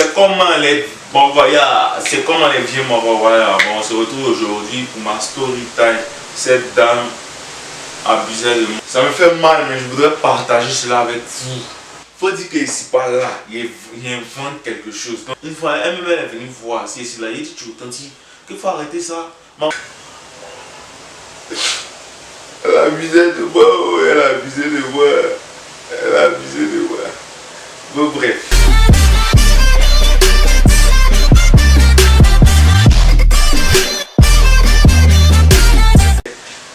c'est comment les... Bon, voilà, c'est comment les vieux morts. Voilà, bon, on se retrouve aujourd'hui pour ma story time. Cette dame abusait de moi. Ça me fait mal, mais je voudrais partager cela avec vous. Faut dire que ici par là, il invente quelque chose. Donc, une fois, elle est venue voir, si ici là, il dit tu authentique, qu'il faut arrêter ça. Elle a abusé de moi, elle a abusé de moi. Elle a abusé de moi. Bon, bref.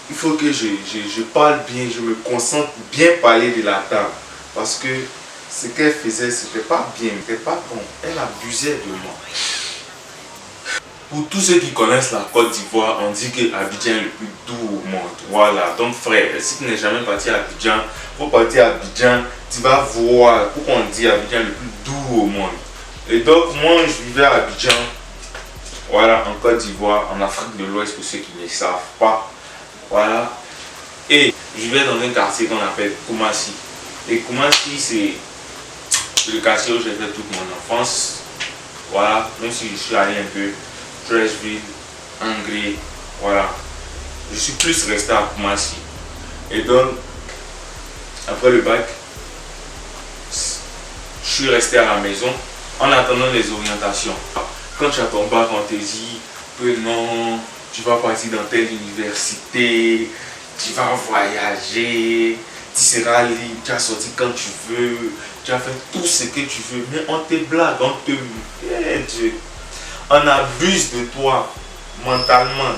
Il faut que je parle bien, je me concentre bien parler de la dame. Parce que ce qu'elle faisait, c'était pas bien, c'était pas bon. Elle abusait de moi. Pour tous ceux qui connaissent la Côte d'Ivoire, on dit que Abidjan est le plus doux au monde. Voilà, donc frère, si tu n'es jamais parti à Abidjan, faut partir à Abidjan, tu vas voir pourquoi on dit Abidjan le plus doux au monde. Et donc moi je vivais à Abidjan, voilà, en Côte d'Ivoire, en Afrique de l'Ouest pour ceux qui ne savent pas. Voilà. Et je vivais dans un quartier qu'on appelle Koumassi. Et Koumassi, c'est le quartier où j'ai fait toute mon enfance. Voilà, même si je suis allé un peu Treichville, Angré, voilà. Je suis plus resté à Koumassi. Et donc, après le bac, je suis resté à la maison en attendant les orientations. Quand tu as ton bac, on te dit que non, tu vas partir dans telle université, tu vas voyager, tu seras libre, tu as sorti quand tu veux, tu as fait tout ce que tu veux, mais on te blague, on te... Dieu. On abuse de toi mentalement.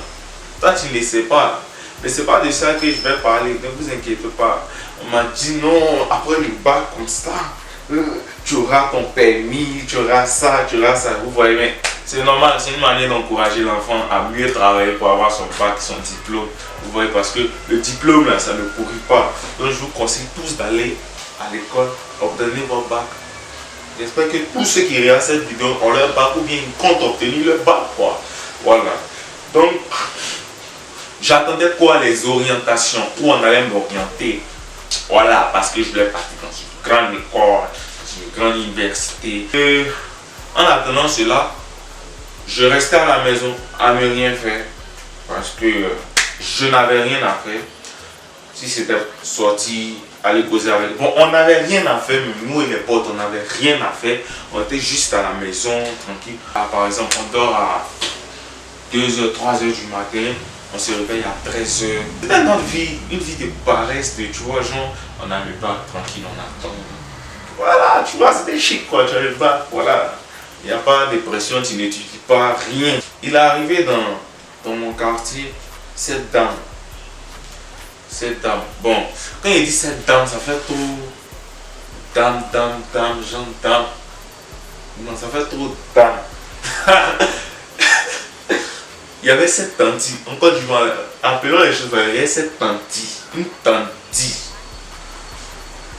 Toi, tu ne le sais pas. Mais c'est pas de ça que je vais parler, ne vous inquiétez pas. On m'a dit non, après le bac comme ça, tu auras ton permis, tu auras ça, vous voyez, mais c'est normal, c'est une manière d'encourager l'enfant à mieux travailler pour avoir son bac, son diplôme, vous voyez, parce que le diplôme là, ça ne pourrit pas. Donc je vous conseille tous d'aller à l'école, obtenir votre bac. J'espère que tous ceux qui regardent cette vidéo ont leur bac ou bien ils comptent obtenir leur bac, quoi. Voilà. Donc, j'attendais quoi les orientations, où on allait m'orienter. Voilà, parce que je voulais partir dans une grande école, dans une grande université. Et en attendant cela, je restais à la maison à ne rien faire. Parce que je n'avais rien à faire. Si c'était sorti, aller causer avec... Bon, on n'avait rien à faire, mais nous et les potes, on n'avait rien à faire. On était juste à la maison, tranquille. Ah, par exemple, on dort à 2h, 3h du matin. On se réveille à 13h. C'était notre vie, une vie de paresse, de, tu vois, genre, on a le bac, tranquille, on attend. Voilà, tu vois, c'était chic, quoi, tu as le bac, voilà. Il n'y a pas de pression, tu n'étudies pas, rien. Il est arrivé dans mon quartier, cette dame. Cette dame, bon, quand il dit cette dame, ça fait trop dame, genre dame. Non, ça fait trop dame. Il y avait cette tantie, encore du mal, appelons les choses, il y avait cette tantie, une tantie.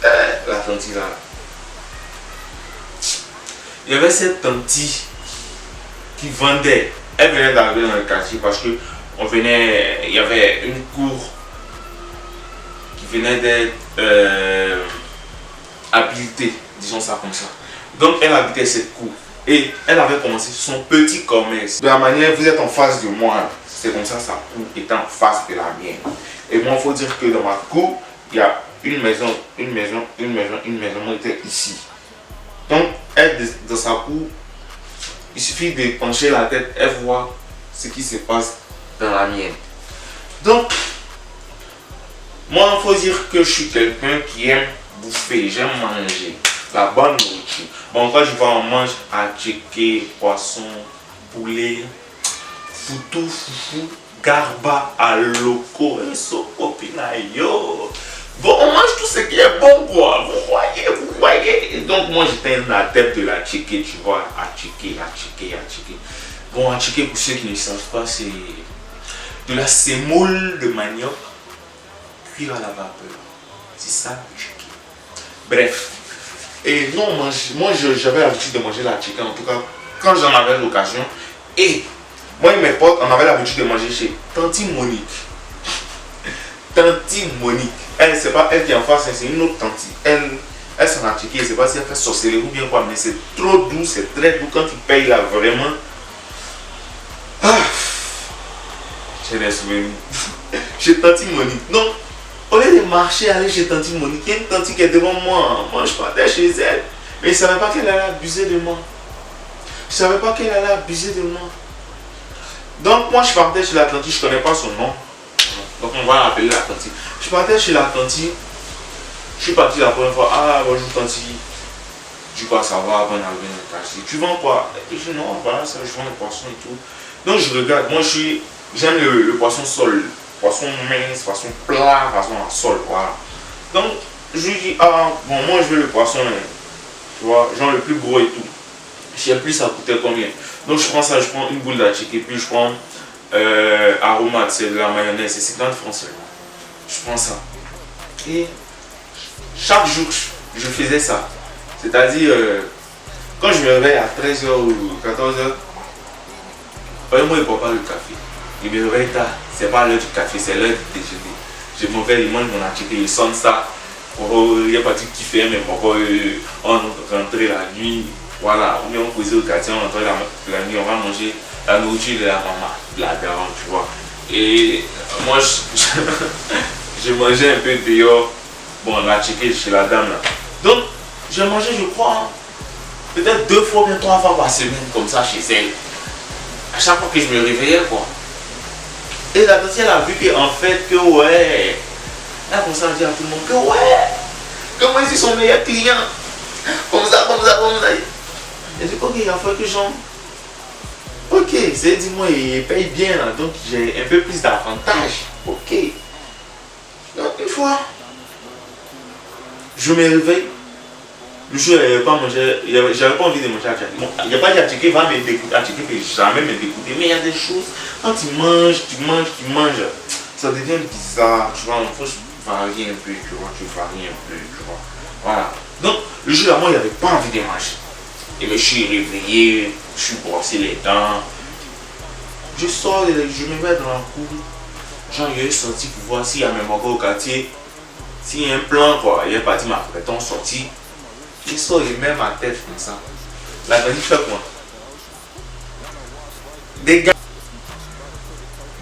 La tantie là. Il y avait cette tantie qui vendait. Elle venait d'arriver dans le quartier parce que il y avait une cour qui venait d'être habilitée, disons ça comme ça. Donc elle habitait cette cour. Et elle avait commencé son petit commerce. De la manière, vous êtes en face de moi, c'est comme ça, sa cour est en face de la mienne. Et moi, il faut dire que dans ma cour, il y a une maison était ici. Donc, elle, dans sa cour, il suffit de pencher la tête, elle voit ce qui se passe dans la mienne. Donc, moi, il faut dire que je suis quelqu'un qui aime bouffer, j'aime manger. La bonne nourriture. Bon, quand je vois, on mange attiqué, poisson, poulet, foutou, foufou, garba, aloko, et sokopinayo. Bon, on mange tout ce qui est bon, quoi. Vous voyez. Et donc, moi, j'étais un adepte de l'attiqué, tu vois. Attiqué. Bon, attiqué, pour ceux qui ne savent pas, c'est de la semoule de manioc cuire à la vapeur. C'est ça, l'attiqué. Bref. Et non, moi j'avais l'habitude de manger la chicken, en tout cas quand j'en avais l'occasion. Et moi et mes potes, on avait l'habitude de manger chez Tanti Monique. Tanti Monique. Elle, c'est pas elle qui est en face, c'est une autre tanti. Elle Elle s'en a checké, je ne sais pas si elle fait sorcellerie ou bien quoi, mais c'est trop doux, c'est très doux quand tu payes là, vraiment. Ah, j'ai des souvenirs. Chez Tanti Monique. Non, au lieu de marcher, aller chez Tanti Monique, il y a une tante qui est devant moi. Moi, je partais chez elle. Mais je ne savais pas qu'elle allait abuser de moi. Je ne savais pas qu'elle allait abuser de moi. Donc, moi, je partais chez la tante, je ne connais pas son nom. Donc, on va appeler la tante. Je partais chez la tante. Je suis parti la première fois. Ah, bonjour tante. Du coup, ça va, bon, on a bien caché. Tu vends quoi? Et je dis non, voilà, ça, je vends le poisson et tout. Donc, je regarde. Moi, j'aime le poisson sol. Poisson mince, poisson plat, poisson à sol, voilà. Donc, je lui dis, ah, bon, moi, je veux le poisson, tu vois, genre le plus gros et tout. Je sais plus ça coûtait combien. Donc, je prends ça, je prends une boule d'achik et puis je prends aromate, c'est de la mayonnaise, c'est 50 francs seulement. Je prends ça. Et chaque jour, je faisais ça. C'est-à-dire, quand je me réveille à 13h ou 14h, moi, il ne boit pas le café. Il me réveille tard. C'est pas l'heure du café, c'est l'heure du déjeuner. Je me réveille, il mange mon achik, il sonne ça. Il n'y a pas de qui fait, mais pourquoi on rentrait la nuit. Voilà, on est posé au quartier, on rentrait la nuit, on va manger la nourriture de la maman, de la daronne, tu vois. Et moi, je mangeais un peu dehors. Bon, on a checké chez la dame là. Donc, j'ai mangé, je crois, peut-être 2 fois, bien 3 fois par semaine, comme ça, chez elle. À chaque fois que je me réveillais, quoi. Et la dentiste, elle a vu qu'en fait, que ouais, elle a commencé à dire à tout le monde que ouais, que moi, c'est son meilleur client. Comme ça, comme ça, comme ça. Elle dit, ok, il a fallu que j'en. Ok, c'est dit, moi, il paye bien, là, donc j'ai un peu plus d'avantages. Ok. Donc, une fois, je me réveille. Le jour, j'avais pas mangé, j'avais pas envie de manger à Tchaké. Bon, il n'y a pas d'Atchaké qui va me dégoûter. Atchaké ne peut jamais me dégoûter. Mais il y a des choses, quand tu manges, ça devient bizarre. Tu vois, il faut varier un peu, tu vois, tu varies un peu, tu vois. Voilà. Donc, le jour là, moi, il n'y avait pas envie de manger. Et je suis réveillé, je suis brossé les dents. Je sors, je me mets dans la cour. Genre, il y a sorti pour voir s'il y a même encore au quartier. S'il y a un plan, quoi, il y a parti ma fréton sorti. Je sors, je mets ma tête comme ça. La grenouille fait quoi? Dégagez.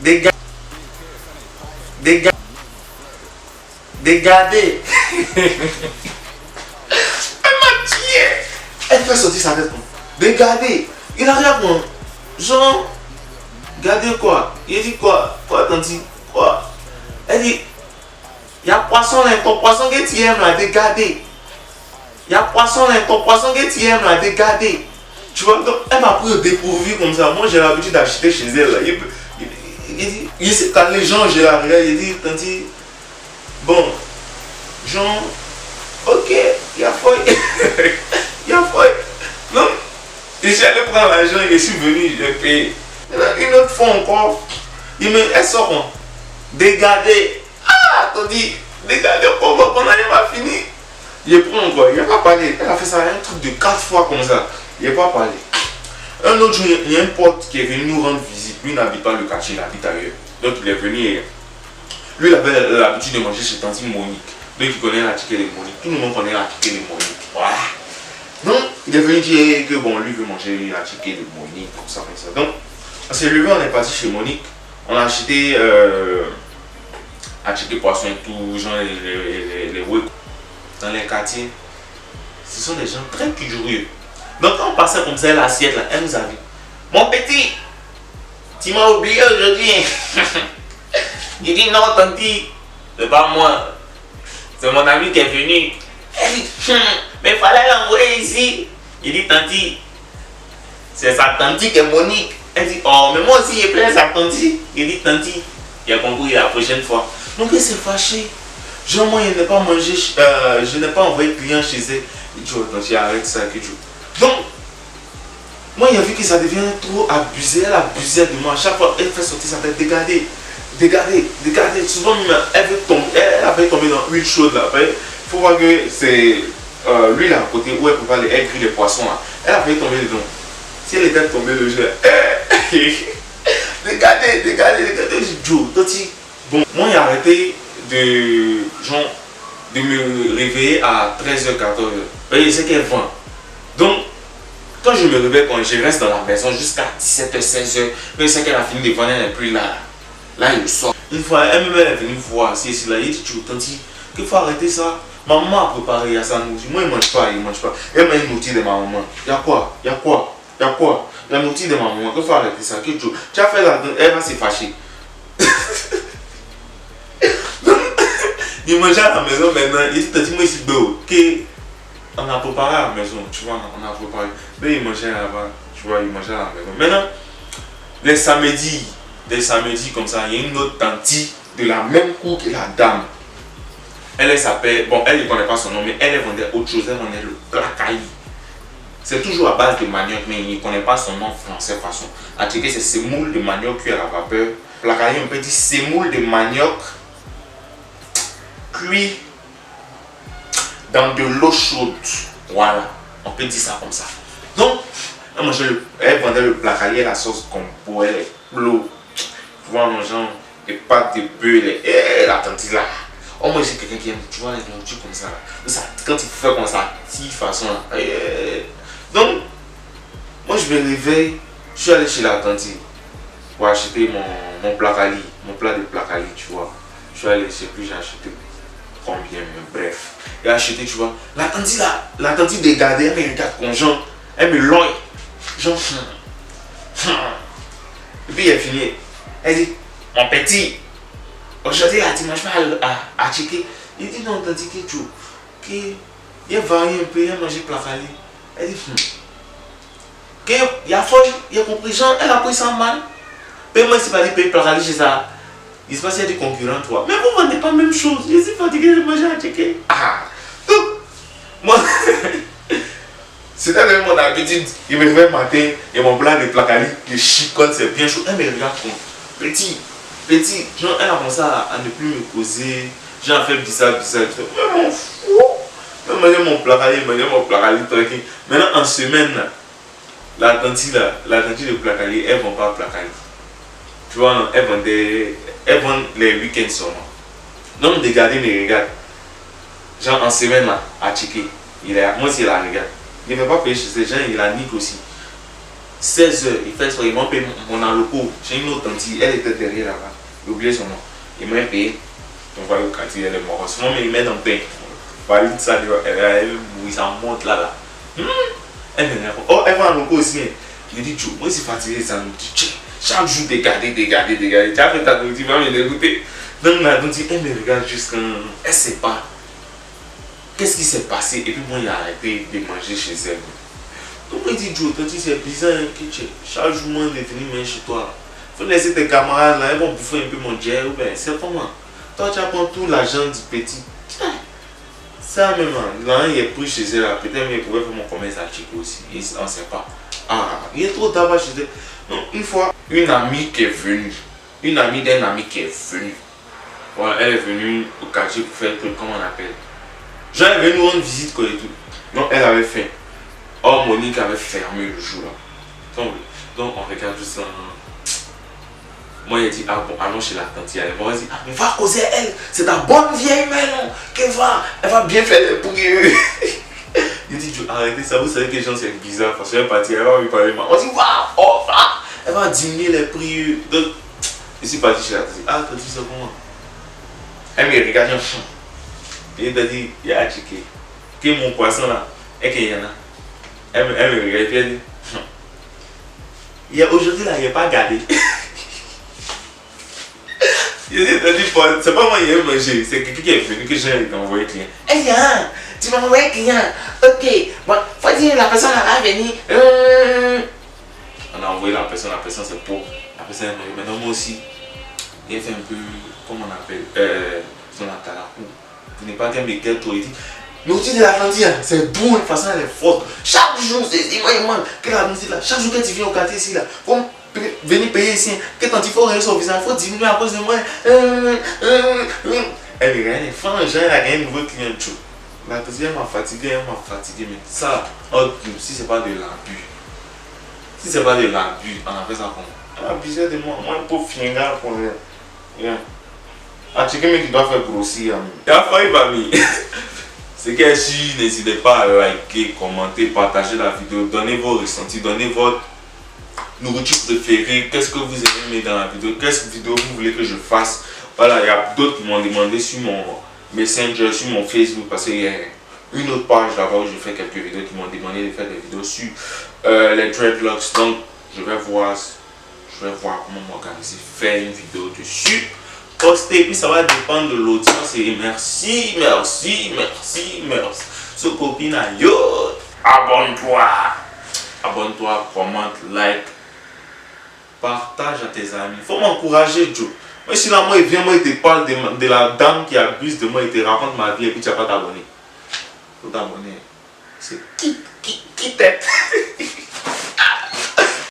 Dégagez. Dégagez. Dégagez. Elle m'a tué. Elle fait sortir sa tête. Dégagez. Il a rien pour genre, regardez quoi? Il dit quoi? Quoi, tanti? Quoi? Elle dit, il y a poisson là, ton poisson que tu aimes là, dégagez. Il y a poisson là, ton poisson que tu aimes là, dégagez. Tu vois, donc elle m'a pris au dépourvu comme ça. Moi j'ai l'habitude d'acheter chez elle là. Il dit, quand les gens, je la regarde, il dit, tanti, bon, genre, ok, il y a feuille. Il y a feuille. Non, et j'allais prendre l'argent, je suis venu, j'ai payé. Une autre fois encore, elle sort quoi? Dégagez. Ah, tanti, dégagez, on n'arrive pas fini. Je prends encore, il n'a pas parlé. Elle a fait ça un truc de 4 fois comme ça. Il n'a pas parlé. Un autre jour, il y a un pote qui est venu nous rendre visite. Lui n'habite pas le quartier, il habite ailleurs. Donc il est venu. Lui, il avait l'habitude de manger chez Tanti Monique. Donc il connaît la ticket de Monique. Tout le monde connaît la ticket de Monique. Voilà. Donc il est venu dire que bon, lui veut manger la ticket de Monique, comme ça, comme ça. Donc on s'est levé, on est parti chez Monique. On a acheté un ticket poisson et tout, genre les web. Dans les quartiers, ce sont des gens très curieux. Donc quand on passait comme ça l'assiette là, elle nous a dit, mon petit, tu m'as oublié aujourd'hui. Il dit non, tanti, c'est pas moi, c'est mon ami qui est venu. Elle dit, mais il fallait l'envoyer ici. Il dit, tanti, c'est sa tanti qui est Monique. Elle dit, oh, mais moi aussi j'ai plein sa tanti. Il dit, tanti, il a compris la prochaine fois. Donc elle s'est fâchée. Genre moi je n'ai pas mangé, je n'ai pas envoyé client chez elle. Il dit, oh, tanti, arrête ça. Donc, moi il a vu que ça devient trop abusé. Elle abusait de moi. À chaque fois, elle fait sortir sa tête, dégardez. Souvent, elle veut tomber, elle avait tombé dans l'huile chaude là. Il faut voir que c'est l'huile à côté où elle peut pas elle grille les poissons là. Elle a failli tomber dedans. Si elle était tombée le jeu, regardez, Joe, Toti. Bon, moi j'ai arrêté de genre de me réveiller à 13h-14h. Je sais qu'elle vend. Donc, quand je me réveille, quand je reste dans la maison jusqu'à 17h-16h, je sais qu'elle a fini de vendre, elle n'est plus là. Là, il sort. Une fois, elle est venue voir, c'est là, il dit, tu t'entends, qu'il faut arrêter ça. Maman a préparé à sa nourriture. Moi, il ne mange pas, il ne mange pas. Elle m'a une nourriture de ma maman. Il y a quoi? Il y a quoi? Il y a quoi? La nourriture de ma maman, qu'il faut arrêter ça. Tu as fait la... Elle va se fâcher. Il mangeait à la maison maintenant. Il dit, moi, ici, on a préparé à la maison, tu vois, on a préparé. Mais il mangeait là-bas, tu vois, il mangeait à la maison. Maintenant, les samedis comme ça, il y a une autre tante de la même cour que la dame. Elle s'appelle, bon, elle ne connaît pas son nom, mais elle vendait autre chose, elle vendait le placaï. C'est toujours à base de manioc, mais il ne connaît pas son nom français façon. À checker, c'est semoule de manioc cuit à la vapeur. Placaï, on peut dire semoule de manioc cuit dans de l'eau chaude. Voilà, on peut dire ça comme ça. Donc, elle vendait le placaï, la sauce compo, elle est l'eau. Tu vois, les gens, les pâtes de bœuf, la tante là. Oh, moi, j'ai quelqu'un qui aime, tu vois, les nourritures comme ça, quand il fait comme ça, de façon là. Donc, moi, je me réveille, je suis allé chez la tante pour acheter mon placali, mon plat de placali, tu vois. Je suis allé, je sais plus, j'ai acheté combien, mais bref. J'ai acheté, tu vois. La tante dégardée, elle me regarde comme genre, elle me logne. Genre, Et puis, elle finit. Elle dit, mon petit. Aujourd'hui, elle a dit, moi je vais à checker. Il dit, non, t'as dit que il va un peu, il a mangé placali. Elle dit, il y a folle, il a compris, genre, elle a pris ça mal. Mais moi, c'est pas dit, payer placali chez ça. Il se passe, il y a des concurrents, toi. Mais vous vendez pas la même chose. Je suis fatigué de manger à checker. Donc, moi, c'était même mon habitude. Il me réveille le matin, et mon plat de placali, je chicote, c'est bien chaud. Elle me regarde comme petit. Genre, elle a commencé à ne plus me causer. J'ai fait bizarre. Mais mon fou. Je mangeais mon placali tranquille. Maintenant, en semaine, la tante de placali, elle ne vend pas placali. Tu vois, non, elle vend les week-ends seulement. Donc, de garder mes regards. Genre, en semaine, là, à checker. Moi, c'est la regarde. Il ne veut pas payer chez ces gens, il la nique aussi. 16h, il fait ça, ils m'ont payé mon aloco. J'ai une autre tante, elle était derrière là-bas. J'ai oublié son nom. Il m'a payé. On voit le quartier, elle est morte. Sinon, il met dans le pain. Valide ça, elle mouille, ça monte là. Elle m'énerve. Oh, elle va en loco aussi. Il dit, moi, c'est fatigué, ça nous dit, chaque jour, dégarder. Tu as fait ta nourriture, tu vas me dégoûter. Donc, la tante, elle me regarde jusqu'à. Elle ne sait pas. Qu'est-ce qui s'est passé? Et puis, moi, il a arrêté de manger chez elle. Donc, il dit, Joe, c'est bizarre que chaque jour, moi, je vais venir manger chez toi. Il faut laisser tes camarades là, ils vont bouffer un peu mon jet ou bien c'est comment? Toi, tu apprends tout l'argent du petit. Ça, même, là, il est pris chez elle là. Peut-être qu'il pouvait faire mon commerce à Chico aussi. On ne sait pas. Il est trop tabac chez elle. Donc, une fois, une amie qui est venue. Une amie d'un ami qui est venue. Voilà, elle est venue au quartier pour faire le truc, comment on appelle. Genre, elle est venue nous rendre visite quoi et tout. Donc, elle avait faim. Or, Monique avait fermé le jour là. Donc, on regarde tout ça. Moi, il a dit, bon, allons chez la tante. Elle m'a dit, mais va causer elle. C'est ta bonne vieille mère, qu'elle va. Elle va bien faire les pouilles. Il dit, arrêtez ça. Vous savez que les gens, c'est bizarre. Parce qu'elle est partie, elle va lui parler. On dit, va. Elle va diminuer les prix. Donc, je suis parti chez la tante. Tante, c'est comment? Elle me regarde. Et elle dit, il y a un checké. Que mon poisson là, et qu'il y en a. Elle me regarde et puis elle dit, aujourd'hui là, il n'est pas gardé. C'est pas moi qui ai mangé, c'est quelqu'un qui est venu que j'ai envoyé client. Eh bien, tu m'as envoyé client. Ok, bon, faut dire la personne va venir. On a envoyé la personne c'est pour. La personne est venue. Maintenant moi aussi, il a fait un peu, comment on appelle, son atalakou. Tu n'es pas qu'un béquet, toi, il dit. L'outil de l'Atlantique, c'est bon, de toute façon elle est forte. Chaque jour, c'est moi, que l'Atlantique là, chaque jour que tu viens au quartier ici là, faut venir payer ici, que quand il faut réussir son visa, il faut diminuer à cause de moi. Elle est gagnée, franchement, elle a gagné un nouveau client. L'Atlantique, elle m'a fatigué, mais ça, si c'est pas de l'abus, on a fait ça comme. Elle a abusé de moi, un pauvre fingard pour rien. À checker, mais tu dois faire grossir. Il a failli, mamie. C'est que si n'hésitez pas à liker, commenter, partager la vidéo, donnez vos ressentis, donnez votre nourriture préférée, qu'est-ce que vous aimez dans la vidéo, quelle vidéo vous voulez que je fasse. Voilà, il y a d'autres qui m'ont demandé sur mon Messenger, sur mon Facebook, parce qu'il y a une autre page là-bas où je fais quelques vidéos qui m'ont demandé de faire des vidéos sur les dreadlocks. Donc, je vais voir comment m'organiser, faire une vidéo dessus, poster, puis ça va dépendre de l'audience. Et merci. Ce copine à yo, abonne-toi, commente, like, partage à tes amis. Faut m'encourager, Joe. Moi, si là, moi, il vient, moi, il te parle de la dame qui abuse de moi, il te raconte ma vie et puis tu n'as pas t'abonner. Faut t'abonner. C'est qui t'aide.